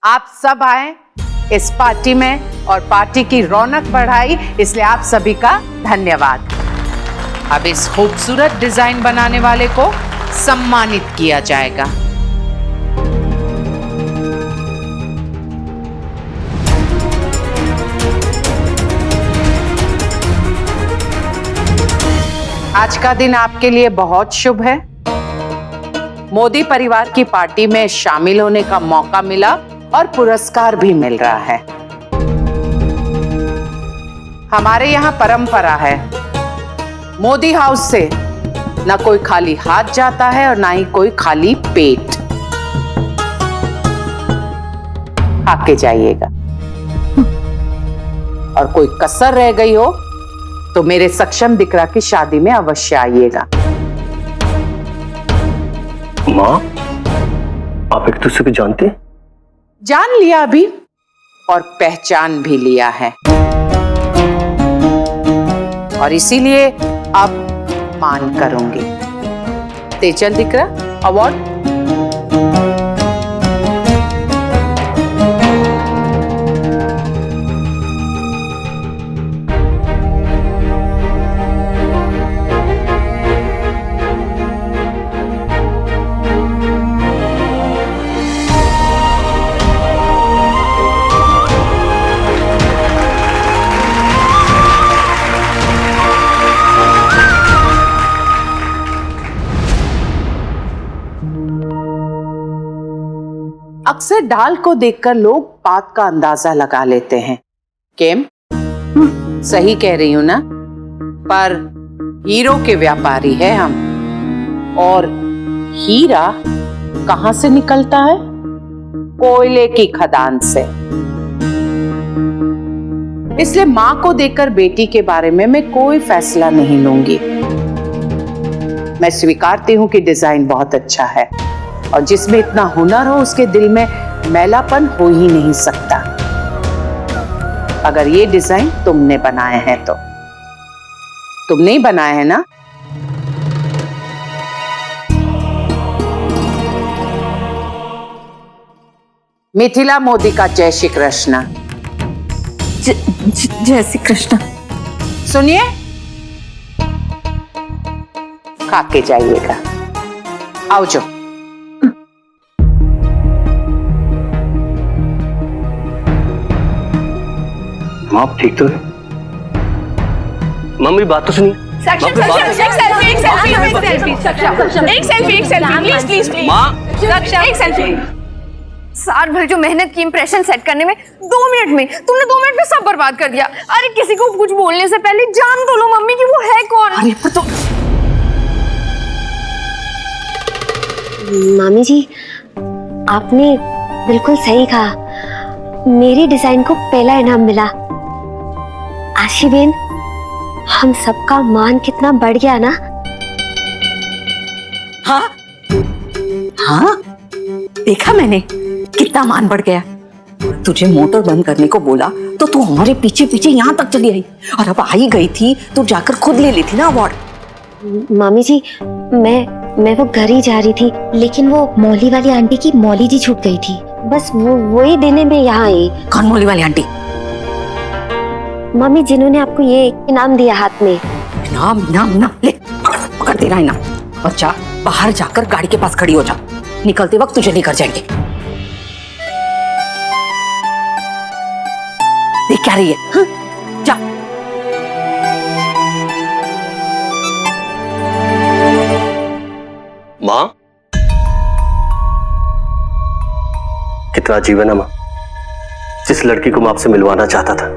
आप सब आए इस पार्टी में और पार्टी की रौनक बढ़ाई, इसलिए आप सभी का धन्यवाद। अब इस खूबसूरत डिजाइन बनाने वाले को सम्मानित किया जाएगा। आज का दिन आपके लिए बहुत शुभ है। मोदी परिवार की पार्टी में शामिल होने का मौका मिला और पुरस्कार भी मिल रहा है। हमारे यहाँ परंपरा है, मोदी हाउस से ना कोई खाली हाथ जाता है और ना ही कोई खाली पेट। खा के जाइएगा और कोई कसर रह गई हो तो मेरे सक्षम दिकरा की शादी में अवश्य आइएगा। माँ, आप एक दूसरे को जानते हैं? जान लिया अभी और पहचान भी लिया है, और इसीलिए अब मान करूंगी। तेजल दिकरा, अवार्ड। अक्सर ढाल को देखकर लोग बात का अंदाजा लगा लेते हैं। केम? सही कह रही हूं ना? पर हीरो के व्यापारी है हम, और हीरा कहां से निकलता है? कोयले की खदान से। इसलिए मां को देखकर बेटी के बारे में मैं कोई फैसला नहीं लूंगी। मैं स्वीकारती हूं कि डिजाइन बहुत अच्छा है, और जिसमें इतना हुनर हो उसके दिल में मैलापन हो ही नहीं सकता। अगर ये डिजाइन तुमने बनाए हैं तो। तुमने ही बनाए हैं ना? मिथिला मोदी का जय श्री कृष्ण। जय श्री कृष्ण। सुनिए, खा के जाइएगा। आओ जो। आप ठीक तो है? मम्मी बात तो सुनिए। एक सेल्फी। साल भर जो मेहनत की इंप्रेशन सेट करने में 2 मिनट में तुमने 2 मिनट में सब बर्बाद कर दिया। अरे किसी को कुछ बोलने से पहले जान तो लो मम्मी कि वो है कौन। अरे तो मामी जी, आपने बिल्कुल सही कहा। मेरी डिजाइन को पहला इनाम मिला। आशी बेन, हम सबका मान कितना बढ़ गया ना। हाँ हाँ, देखा मैंने कितना मान बढ़ गया। तुझे मोटर बंद करने को बोला तो तू हमारे पीछे पीछे यहाँ तक चली आई, और अब आई गई थी तो जाकर खुद ले लेती ना अवार्ड। मामी जी, मैं वो घर ही जा रही थी, लेकिन वो मौली वाली आंटी की मौली जी छूट गई थी। बस वो ही देने में यहाँ आई। कौन मौली वाली आंटी? मामी, जिन्होंने आपको ये इनाम दिया हाथ में। इनाम इनाम इनाम, ले पकड़ तेरा इनाम और जा बाहर जाकर गाड़ी के पास खड़ी हो जा। निकलते वक्त तुझे लेकर जाएंगे। देख क्या रही है? हाँ? जा। माँ, कितना अजीब है ना माँ। जिस लड़की को मैं आपसे मिलवाना चाहता था,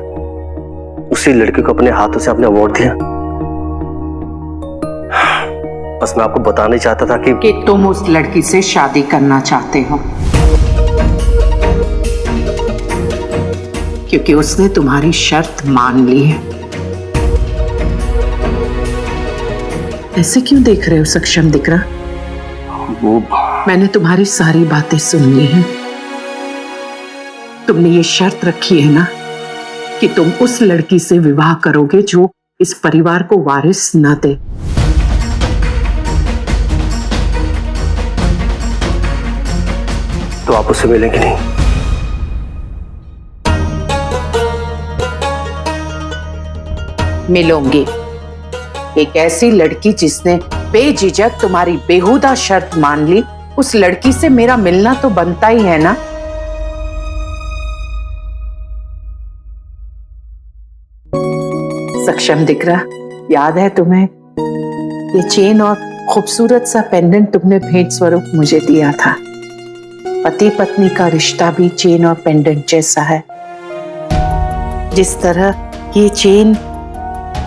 उसी लड़की को अपने हाथों से आपने अवार्ड दिया। बस मैं आपको बताना चाहता था कि तुम उस लड़की से शादी करना चाहते हो, क्योंकि उसने तुम्हारी शर्त मान ली है। ऐसे क्यों देख रहे हो सक्षम दिकरा? वो मैंने तुम्हारी सारी बातें सुन ली हैं। तुमने ये शर्त रखी है ना कि तुम उस लड़की से विवाह करोगे जो इस परिवार को वारिस न दे। तो आप उससे मिलेंगे नहीं? मिलूंगी। एक ऐसी लड़की जिसने बेझिझक तुम्हारी बेहुदा शर्त मान ली, उस लड़की से मेरा मिलना तो बनता ही है ना। सक्षम दिख रहा, याद है तुम्हें ये चेन और खूबसूरत सा पेंडेंट तुमने भेंट स्वरूप मुझे दिया था। पति पत्नी का रिश्ता भी चेन और पेंडेंट जैसा है। जिस तरह ये चेन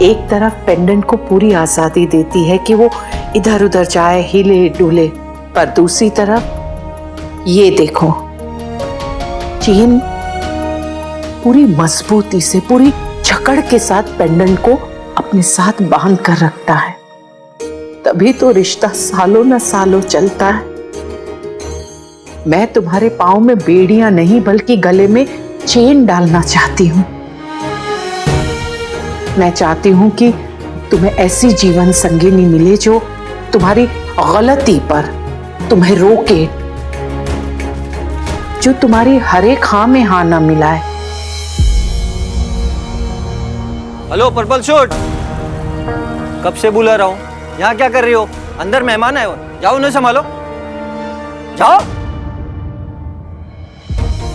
एक तरफ पेंडेंट को पूरी आजादी देती है कि वो इधर उधर जाए, हिले डुले, पर दूसरी तरफ ये देखो, चेन पूरी मजबूती से, पूरी जकड़ के साथ पेंडेंट को अपने साथ बांध कर रखता है। तभी तो रिश्ता सालों न सालों चलता है। मैं तुम्हारे पाँव में बेड़ियां नहीं बल्कि गले में चेन डालना चाहती हूँ। मैं चाहती हूँ कि तुम्हें ऐसी जीवन संगिनी मिले जो तुम्हारी गलती पर तुम्हें रोके, जो तुम्हारी हर एक हाँ में हाँ ना मिलाए। हेलो पर्पल शूट, कब से बुला रहा हूँ, यहाँ क्या कर रही हो? अंदर मेहमान आए हो, जाओ उन्हें संभालो, जाओ।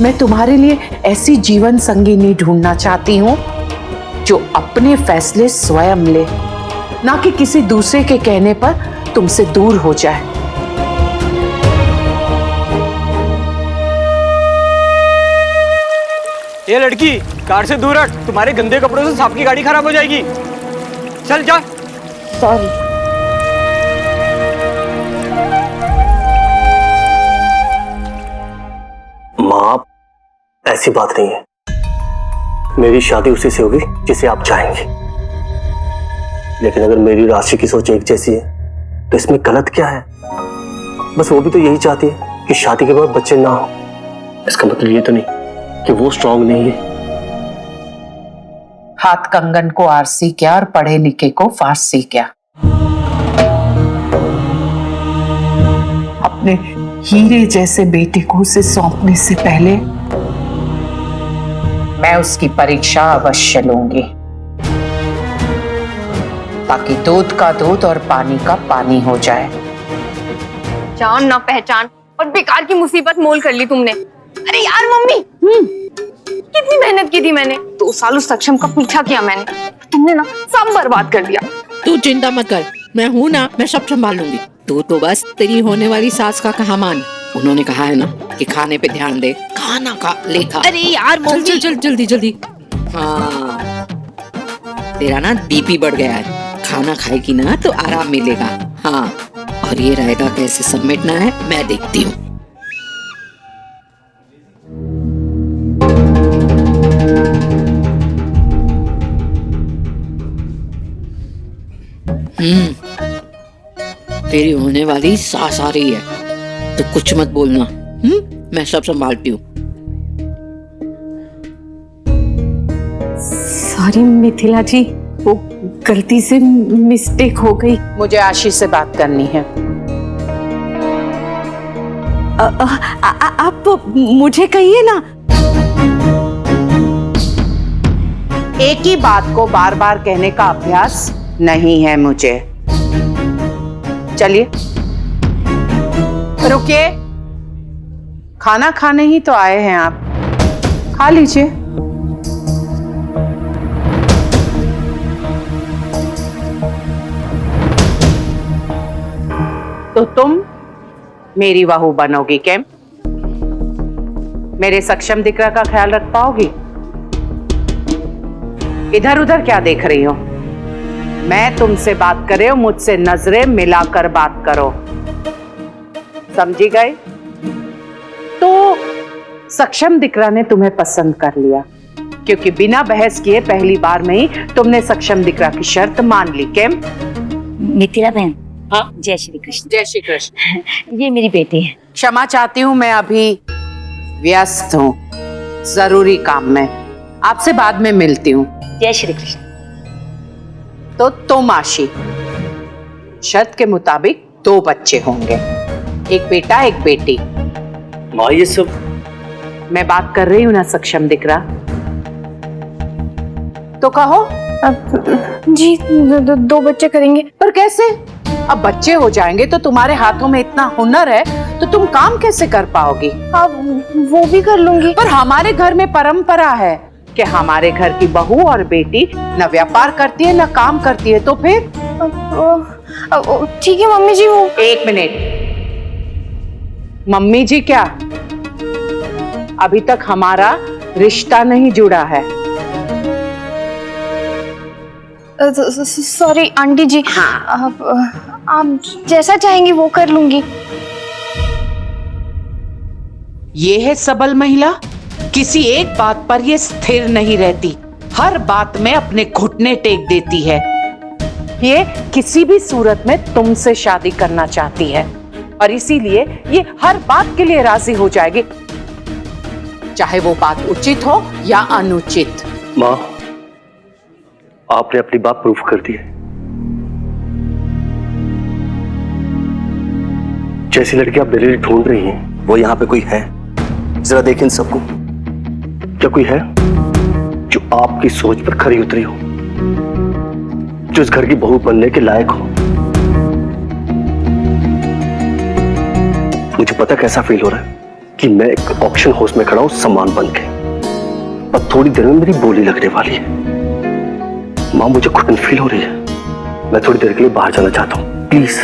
मैं तुम्हारे लिए ऐसी जीवन संगिनी ढूंढना चाहती हूँ जो अपने फैसले स्वयं ले, ना कि किसी दूसरे के कहने पर तुमसे दूर हो जाए। ये लड़की, कार से दूर हट, तुम्हारे गंदे कपड़ों से सांप की गाड़ी खराब हो जाएगी। चल जा। सॉरी। माँ, ऐसी बात नहीं है। मेरी शादी उसी से होगी जिसे आप चाहेंगे। लेकिन अगर मेरी राशि की सोच एक जैसी है तो इसमें गलत क्या है? बस वो भी तो यही चाहती है कि शादी के बाद बच्चे ना हो। इसका मतलब ये तो नहीं कि वो स्ट्रांग नहीं है। हाथ कंगन को आरसी क्या और पढ़े लिखे को फारसी क्या। अपने हीरे जैसे बेटे को उसे सौंपने से पहले मैं उसकी परीक्षा अवश्य लूंगी, ताकि दूध का दूध और पानी का पानी हो जाए। जान ना पहचान और बेकार की मुसीबत मोल कर ली तुमने। अरे यार मम्मी, कितनी मेहनत की थी मैंने, 2 साल उस सक्षम का पीछा किया मैंने, तुमने ना सब बर्बाद कर दिया। तू चिंता मत कर, मैं हूँ ना, मैं सब संभालूंगी। तू तो बस तेरी होने वाली सास का कहा मान। उन्होंने कहा है ना कि खाने पे ध्यान दे, खाना का लेखा। अरे यार चल चल चल जल्दी जल्दी। हाँ, तेरा ना बीपी बढ़ गया है, खाना खाएगी ना तो आराम मिलेगा। हाँ, और ये रायता कैसे समेटना है मैं देखती हूँ। तेरी होने वाली सास आ रही है तो कुछ मत बोलना। मैं सब संभालती हूँ। सॉरी मिथिला जी, वो गलती से मिस्टेक हो गई। मुझे आशीष से बात करनी है। आप मुझे कहिए ना। एक ही बात को बार बार कहने का अभ्यास नहीं है मुझे। चलिए, रुकिए, खाना खाने ही तो आए हैं आप, खा लीजिए। तो तुम मेरी बहू बनोगी क्या? मेरे सक्षम दिकरा का ख्याल रख पाओगी? इधर उधर क्या देख रही हो? मैं तुमसे बात कर रही हूं, मुझसे नजरें मिलाकर बात करो, समझी गए? तो सक्षम दिकरा ने तुम्हें पसंद कर लिया क्योंकि बिना बहस किए पहली बार में ही तुमने सक्षम दिकरा की शर्त मान ली। क्या मिथिला बहन? हाँ, जय श्री कृष्ण। जय श्री कृष्ण। ये मेरी बेटी है। क्षमा चाहती हूँ, मैं अभी व्यस्त हूँ, जरूरी काम में, आपसे बाद में मिलती हूँ। जय श्री कृष्ण। तो तुम आशी, शर्त के मुताबिक 2 बच्चे होंगे, एक बेटा एक बेटी। माँ, ये सब मैं बात कर रही हूं ना सक्षम दिकरा, तो कहो जी दो बच्चे करेंगे। पर कैसे? अब बच्चे हो जाएंगे तो तुम्हारे हाथों में इतना हुनर है तो तुम काम कैसे कर पाओगी? अब वो भी कर लूंगी। पर हमारे घर में परंपरा है कि हमारे घर की बहू और बेटी न व्यापार करती है न काम करती है, तो फिर? ठीक है मम्मी जी। वो एक मिनट, मम्मी जी क्या? अभी तक हमारा रिश्ता नहीं जुड़ा है। सॉरी आंटी जी। हाँ। आप जैसा चाहेंगी वो कर लूंगी। ये है सबल महिला, किसी एक बात पर ये स्थिर नहीं रहती, हर बात में अपने घुटने टेक देती है। ये किसी भी सूरत में तुमसे शादी करना चाहती है और इसीलिए ये हर बात के लिए राजी हो जाएगी, चाहे वो बात उचित हो या अनुचित। माँ, आपने अपनी बात प्रूफ कर दी है। जैसी लड़की आप मेरे लिए ढूंढ रही हैं, वो यहाँ पे कोई है? जरा देखें इन सबको, क्या कोई है जो आपकी सोच पर खरी उतरी हो, जो इस घर की बहू बनने के लायक हो? मुझे पता कैसा फील हो रहा है कि मैं एक ऑक्शन हाउस में खड़ा हूं सामान बन के, पर थोड़ी देर में मेरी बोली लगने वाली है। मां, मुझे घुटन फील हो रही है, मैं थोड़ी देर के लिए बाहर जाना चाहता हूं, प्लीज।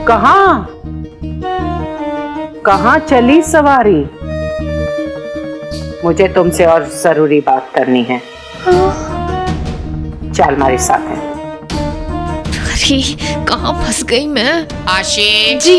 कहां कहां चली सवारी? मुझे तुमसे और जरूरी बात करनी है। चल हमारे साथ है। अरे कहाँ फंस गई मैं? आशी जी